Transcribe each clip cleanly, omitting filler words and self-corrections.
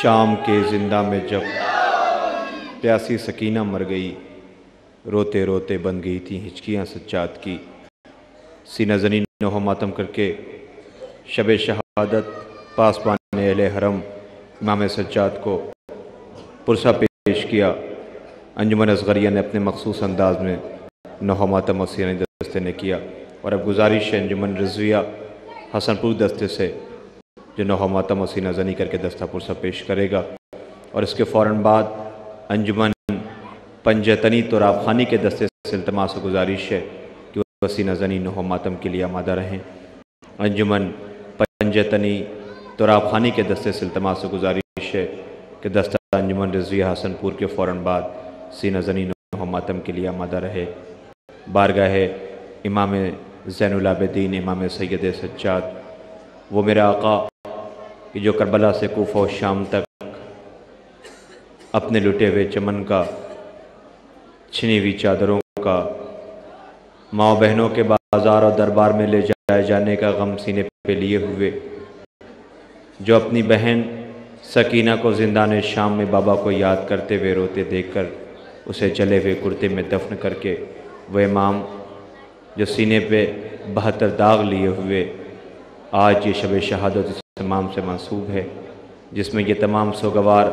शाम के जिंदा में जब प्यासी सकीना मर गई, रोते रोते बन गई थी हिचकियाँ सज्जाद की। सीना ज़नी नौह मातम करके शब शहादत पासबान अहले हरम इमाम सज्जाद को पुरसा पेश किया। अंजुमन असगरिया ने अपने मखसूस अंदाज में नौह मातम और सीना दस्ते ने किया। और अब गुजारिश है अंजुमन रिजविया हसनपुर दस्ते से जो नौह मातम और सीना ज़नी करके दस्ता पुरसा पेश करेगा। और इसके फ़ौरन बाद अंजुमन पंजतनी तुराब खानी के दस्ते से इल्तमास गुजारिश है कि वह सीना ज़नी नौह मातम के लिए आमादा रहें। अंजुमन पंजतनी तुराब खानी के दस्ते से इल्तमास गुजारिश है कि दस्ता अंजुमन रिजविया हसनपुर के फ़ौरन बाद सीना ज़नी नौह मातम के लिए आमादा रहे। बारगाह इमाम ज़ैनुल आबिदीन इमाम सैयद सज्जाद वो मेरा आका कि जो करबला से कूफा और शाम तक अपने लुटे हुए चमन का, छिनी हुई चादरों का, माँ बहनों के बाज़ार और दरबार में ले जाए जाने का गम सीने पे लिए हुए, जो अपनी बहन सकीना को ज़िंदान शाम में बाबा को याद करते हुए रोते देखकर उसे जले हुए कुर्ते में दफन करके, वह इमाम जो सीने पे 72 दाग लिए हुए आज ये शब शहादत इस इमाम से मंसूब है, जिसमें ये तमाम सोगवार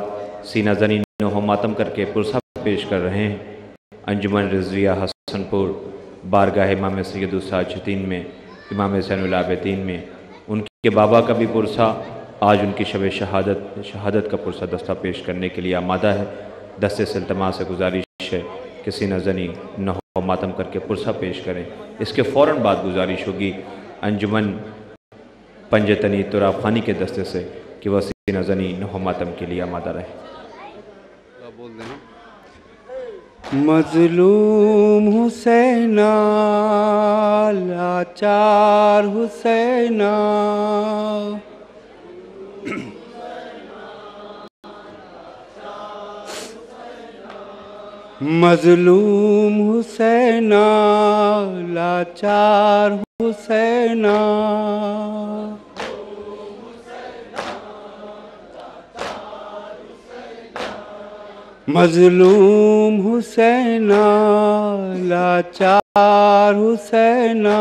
सीना ज़नी नौह मातम करके पुरसा पेश कर रहे हैं। अंजुमन रिजविया हसनपुर बारगाह इमाम सैयद साजिदीन में इमाम ज़ैनुल आबिदीन में उनके बाबा का भी पुरसा आज उनकी शब शहादत का पुरसा दस्ता पेश करने के लिए आमादा है। दस्ते से इल्तमास से गुजारिश है कि सीना ज़नी नौह मातम करके पुरसा पेश करें। इसके फ़ौरन बाद गुजारिश होगी अंजुमन पंजतनी तुराब खानी के दस्ते से कि वह सीना ज़नी नौह मातम के लिए आमादा रहे। मजलूम हुसैना लाचार हुसैना, मजलूम हुसैना लाचार हुसैना, मजलूम हुसैना लाचार हुसैना,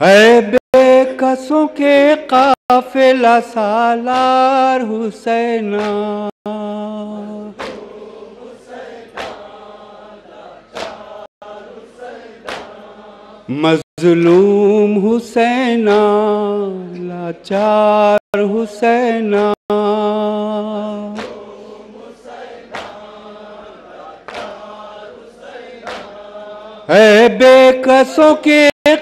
है बेकसों के काफिला सालार हुसैना, मजलूम हुसैना लाचार हुसैना, है बेकसों के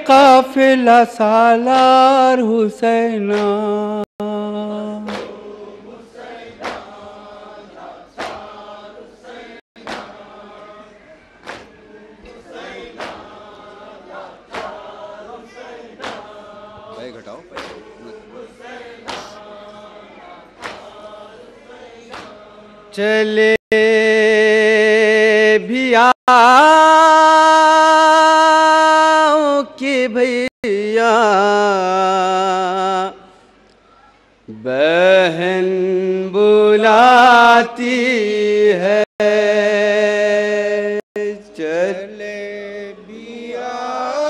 काफिला सालार हुसैना, चले भी आओ कि भैया बहन बुलाती है, चले भी आओ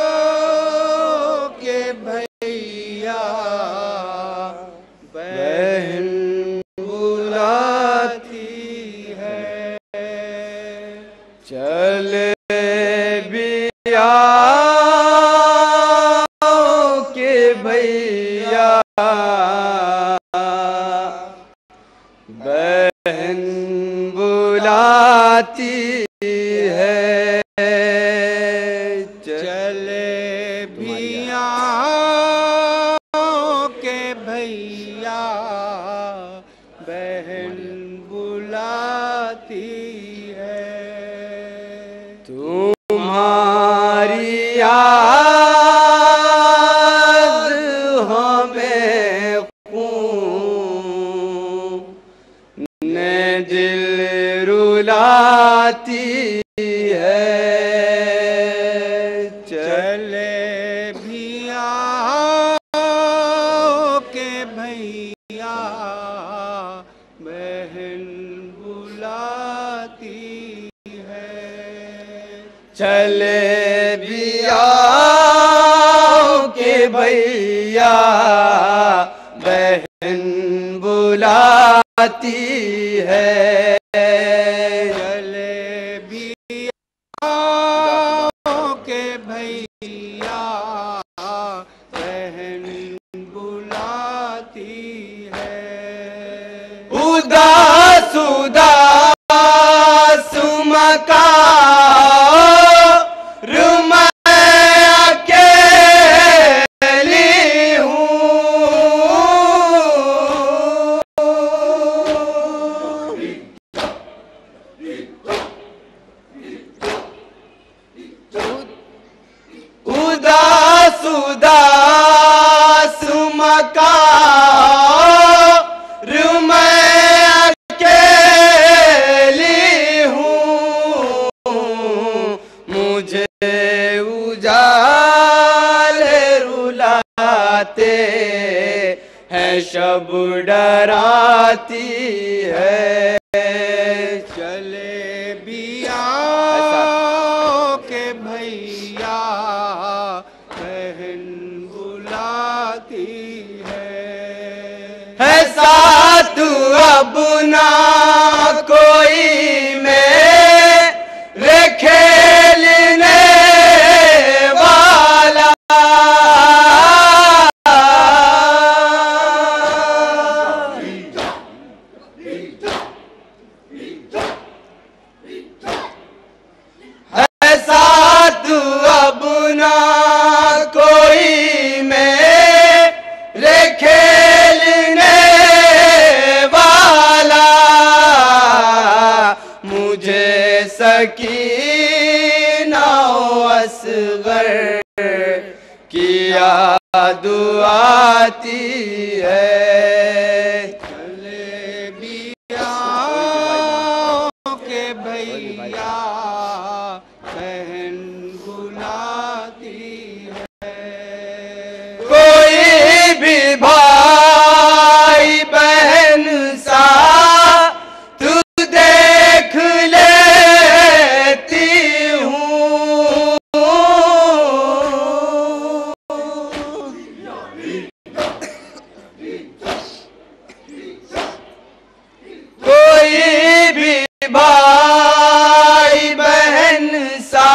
कि भैया बहन चले भी आओ के भैया बहन बुलाती है, चले भी आओ के भैया बहन बुलाती है, तुम्हारी याद हमें खून ने दिल रुलाती है, चले चले बिया के भैया बहन बुलाती है। चले बिया के भैया बहन बुलाती है। उदास उदास मका उदास उदास मकार मैं अकेली हूँ। मुझे उजाले रुलाते हैं, शब डराती है। चले बिया के भैया बहन बुलाती है। साथ अब ना कोई मेरे खेलने वाला। साथ अब ना कोई मेरे खेलने वाला। मुझे सकीना असगर की याद आती है। चले बिया के भैया बहन बुलाती है। कोई भी भाई बहन सा तू देख लेती हूँ। कोई भी भाई बहन सा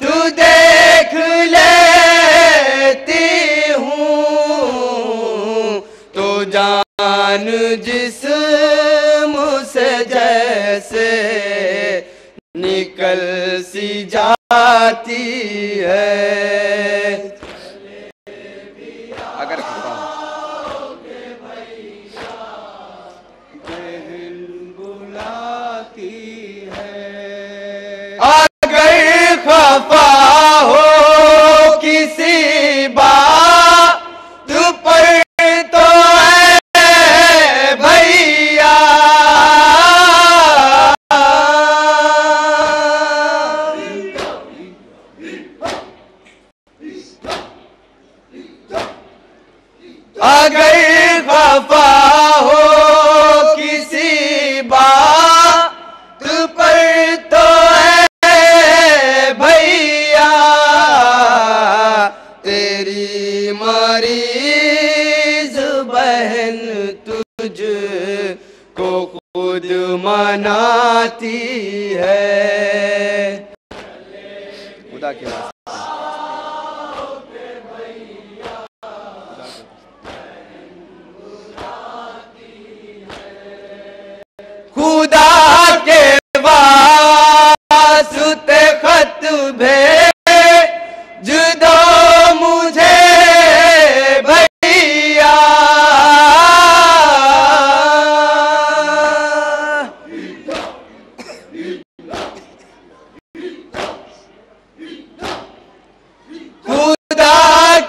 तू देख लेती हूँ। तो जान जिस्म से जैसे निकल सी जाती है। अगर बहन बुलाती है। अगर खफा हो किसी बात पर तो है भैया। अगर खफा हो किसी बात पर तो है भैया। तेरी मरीज बहन तुझ को खुद मनाती है। खुदा के वास्ते खुदा के वास्ते खत भेज दो मुझे भैया। खुदा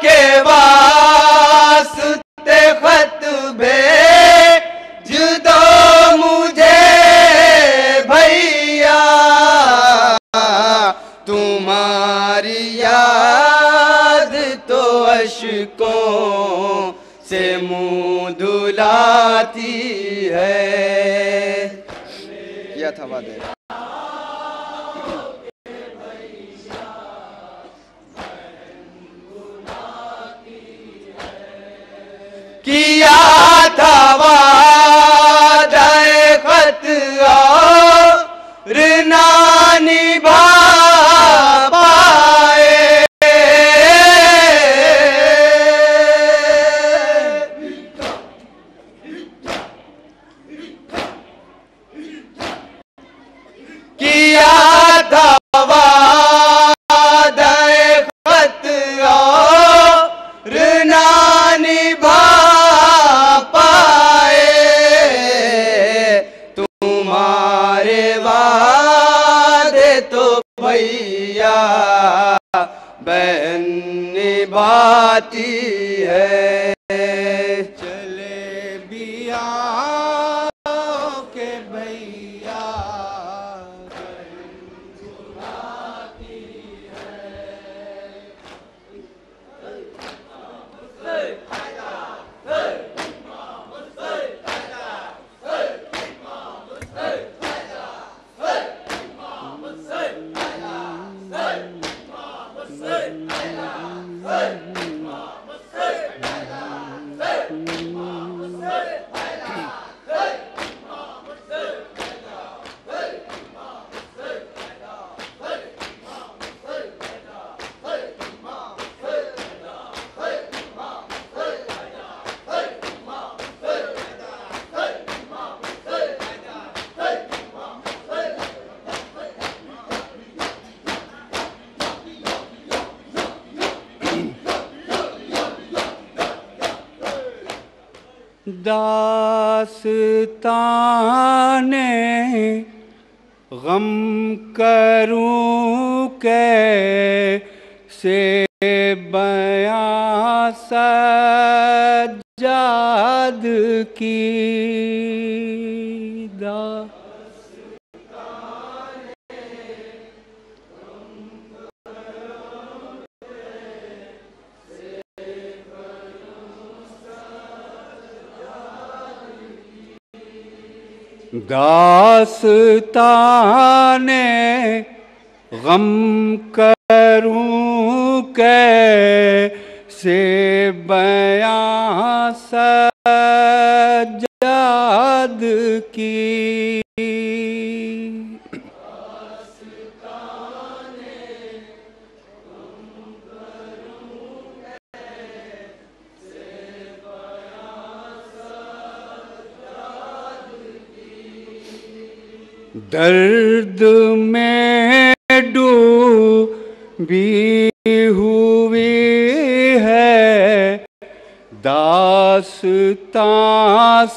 के वास्ते खत भेज दो मुझे भैया। तुम्हारी याद तो अश्कों से मुंह धुलाती है। किया था वादे किया था वादा खत और ना निभा पाए। किया था वादा खत और ना निभा पाए। तुम्हारे वादे तो भैया बहन निभाती है। चले बिया के भैया दास्ताने गम करूं कैसे बयां सज्जाद की। दास्ताने गम करूं कैसे बयां सज्जाद की। दर्द में डूबी हुई है दास्तां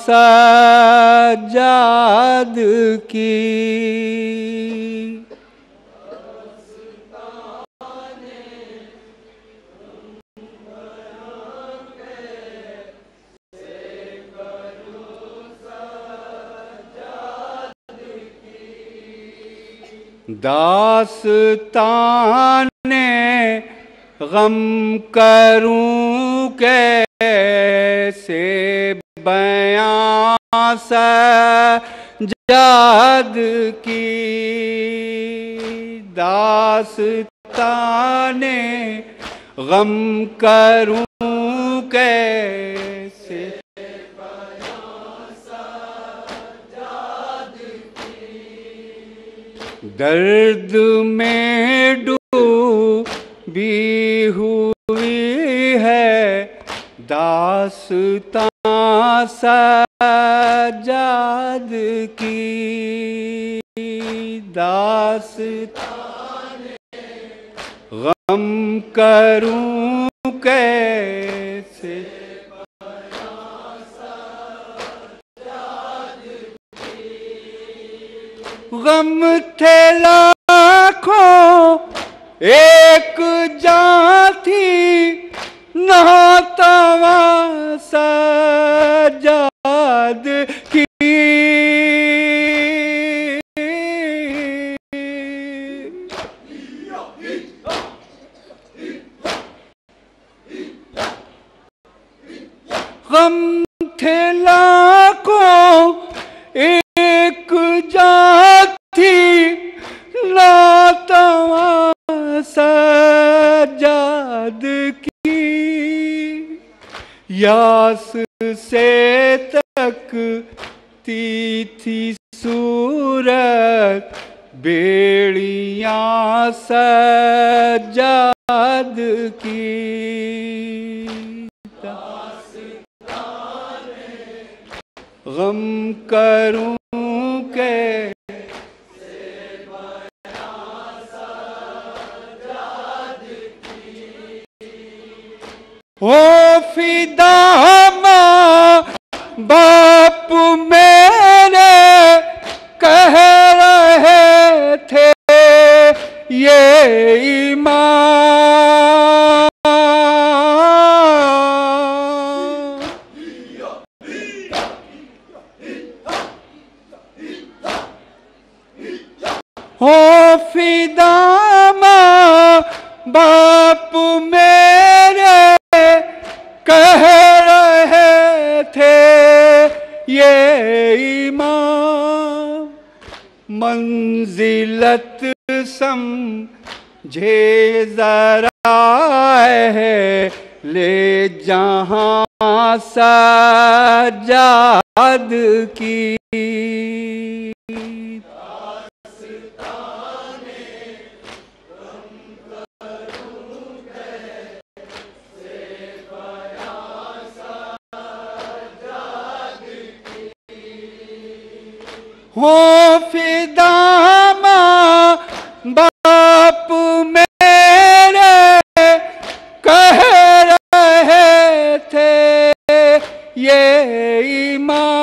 सज्जाद की। दास्ताने गम करूं कैसे बयां सज्जाद की। दास्ताने गम करूं कैसे दर्द में डूबी हुई है दास्तां सज्जाद की। दास्ताने गम करूं कैसे गम थे लाखों एक जान थी नातवा सज्जाद की। गम थे लाखों एक जान थी नातवा सज्जाद की। यास से तकती थी सूरत बेड़ियां सज्जाद की। गम करूं के हो फिदा माँ बाप मेरे कह रहे थे ये ईमान। हो फिदा माँ बाप मेरे कह रहे थे ये ईमान। मंजिलत समझे जरा है ले जहां सज्जाद की। हो फिदा माँ बाप मेरे कह रहे थे ये ईमान।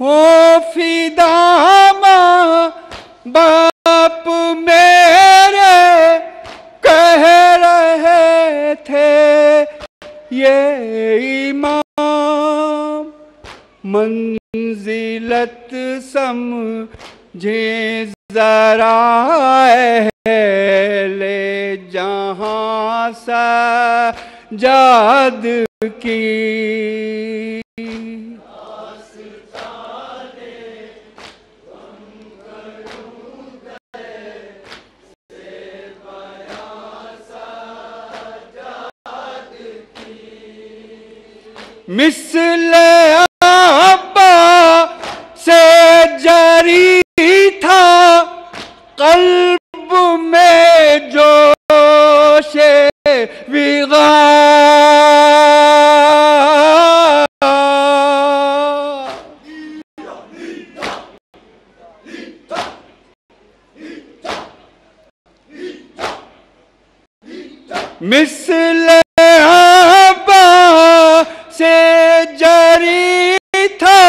हो फिदा माँ बाप मेरे कह रहे थे ये ईमान। मंजिलत समझे जरा है ले जहां सज्जाद की। मिसले अब्बा से जारी था कल्ब में जोशे विगार। मिसले अब्बा से जारी था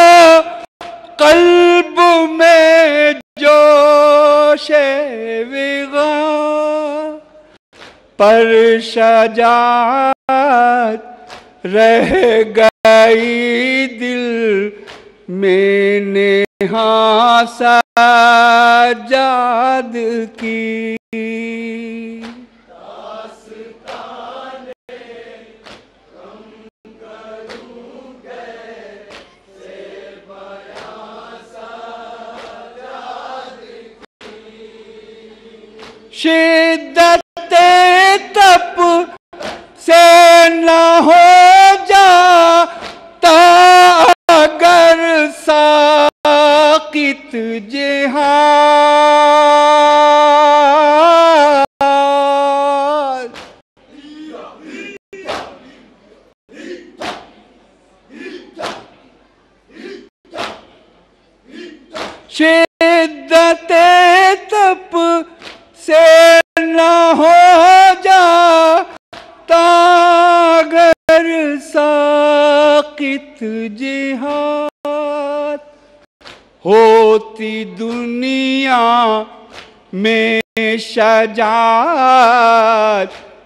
कल्ब में जोशे विगार। पर शजात रह गई दिल में नेहा सज्जाद की। शिद्दत तप से न हो जाता अगर साकित जिहाद। शिद्दत तप से न हो जाता अगर साकित जिहाद। होती दुनिया में शजात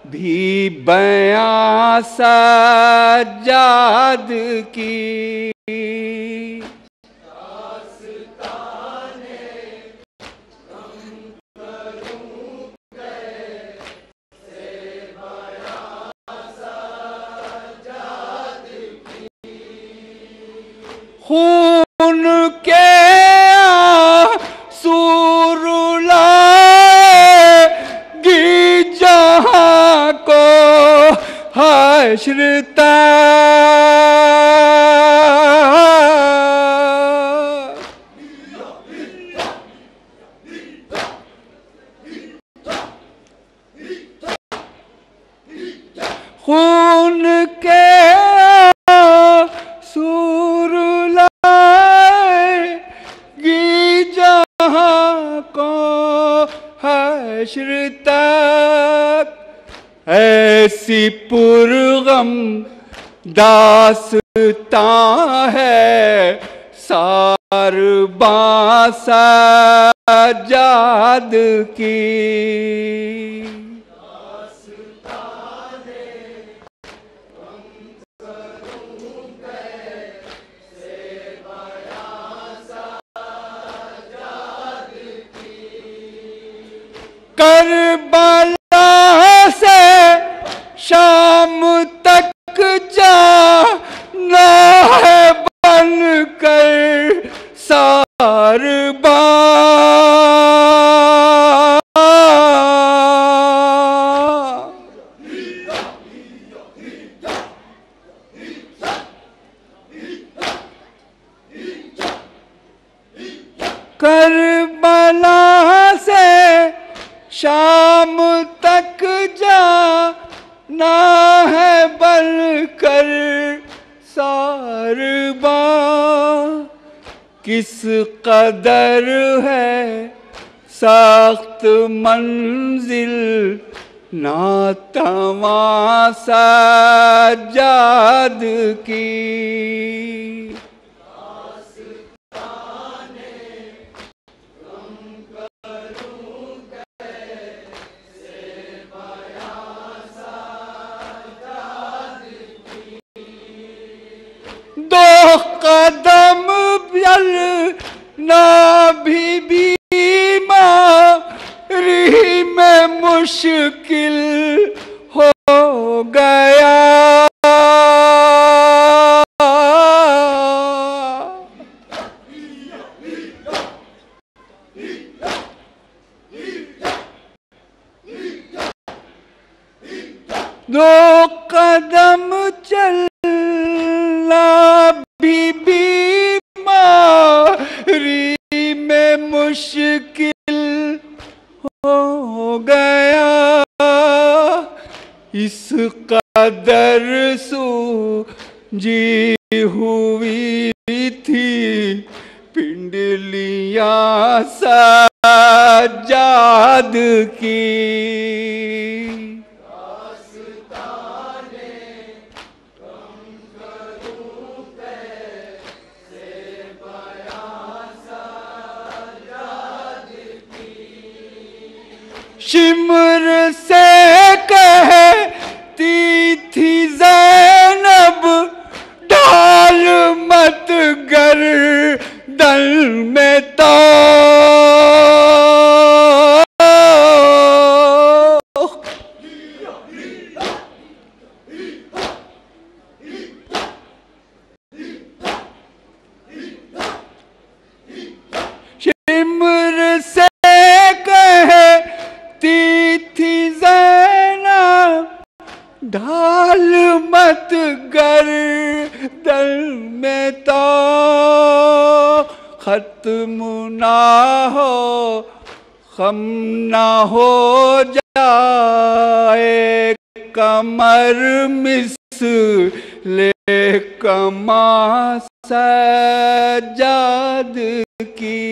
भी बयां सज्जाद की। खून हश्रता खून के सूर लाएगी जहाँ को हश्र तक, ऐसी पुरगम दास्तां है सारबां सज्जाद की। करबला से शाम तक जाना है बनकर सारबा, करबला से शाम तक जाना है बनकर सारबा। किस कदर है सख्त मंजिल नातवां सज्जाद की। दो कदम चलना भी बीमारी में मुश्किल हो गया। दो कदम चलना भी बीमारी में मुश्किल हो गया। इस कदर सूजी हुई थी पिंडलियां सज्जाद की। शिमर से कहती थी ज़ैनब डाल मत गर्दन में तो, शिमर से थी ज़ैनब ढाल मत गर्दन में तो, खत्म ना हो खम ना हो जाए कमर मिसले कमा सज्जाद की।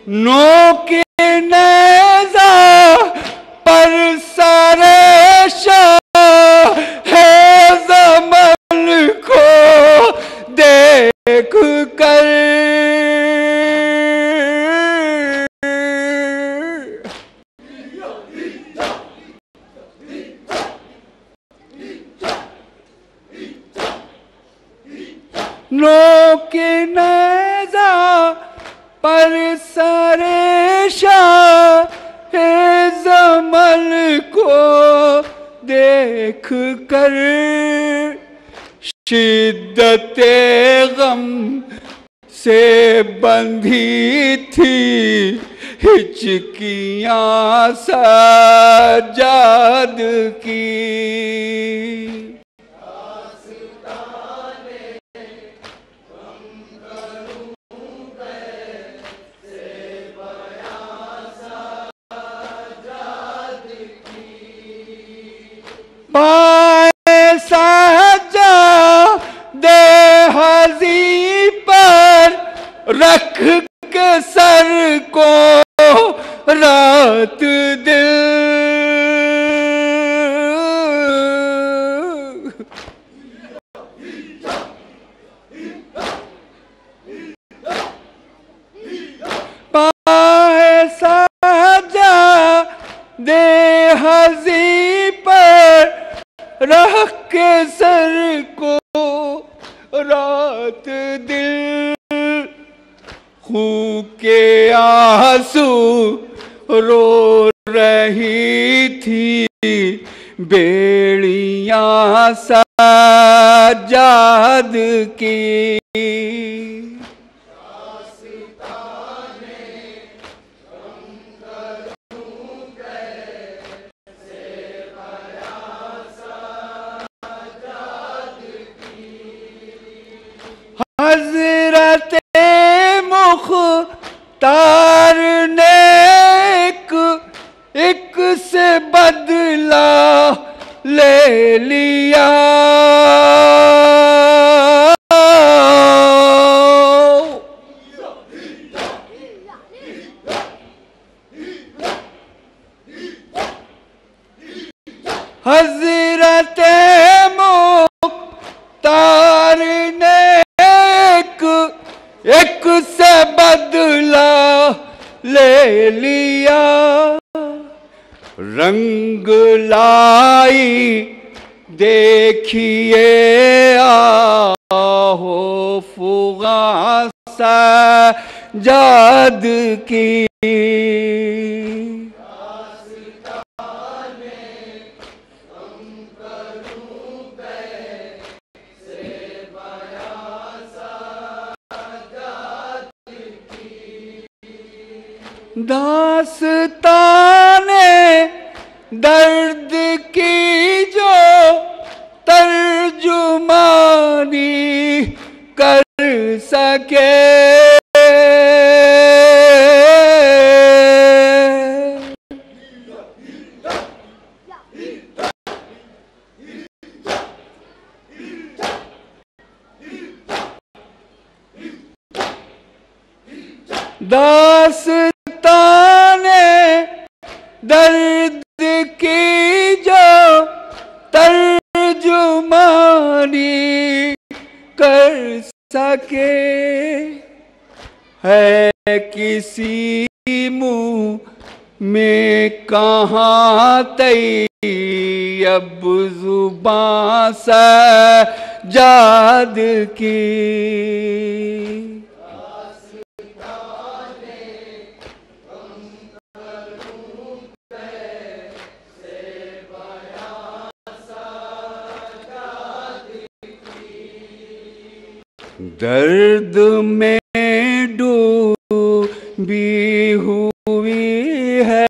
नोके नेज़ा पर सरे शाह है ज़मन को देख कर, नोके नेज़ा पर सरे शाह ज़मन को देख कर शिद्दते गम से बंधी थी हिचकियां सज्जाद की। पाए सज्जादे हज़ी पर रख के सर को रात दिल, पाए सज्जादे हज़ी पर रख के सर को रात दिल, खून के आंसू रो रही थी बेड़ियां सज्जाद की। हज़रते मुख्तार ने एक से बदला ले लिया। हज़रते मुख्तार ने एक से बदला ले लिया। रंग लाई देखिए आहो फुगा सज्जाद की। दास्ताने दर्द की जो तर्जुमानी कर सके, दास्ताने दर्द की जो तर्जुमानी कर सके, है किसी मुँह में कहाँ तैयब ज़ुबां सज्जाद की। दर्द में डूबी हुई है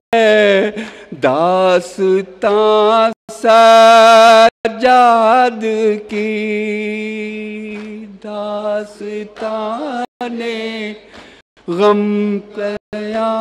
दास्तां सज्जाद की। दास्ताने गम कया